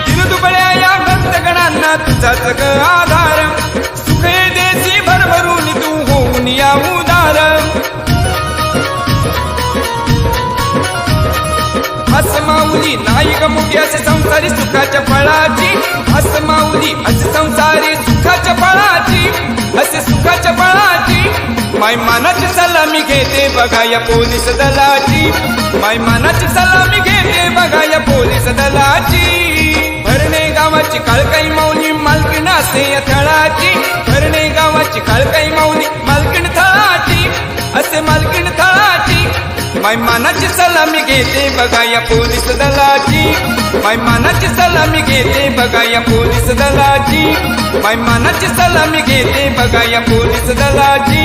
दिनदुबळ्या या भक्तगणांना तुझाच ग आधार, सुख देसी भरभरून तू होऊन या उदार. अस माऊली नाही ग मुठी असे संसारी सुखाच्या फळाची, अस माऊली असे संसारी सुखाच्या फळाची, असे सुखाच्या फळाची. माय मानाची सलामी घेते बघा या पोलीस दलाची, माय मानाची सलामी घेते बघा या पोलीस दलाची. भरणे गावाची काळकाई माऊली मालकीण असे या थळाची, भरणे गावाची काळकाई माऊली मालकीण थळाची, असे मालकीण थळाची. माय मानाची सलामी घेते बघा या पोलीस दलाची, माय मानाची सलामी घेते बघा या पोलीस दलाची, माय मानाची सलामी घेते बघा या पोलीस दलाची.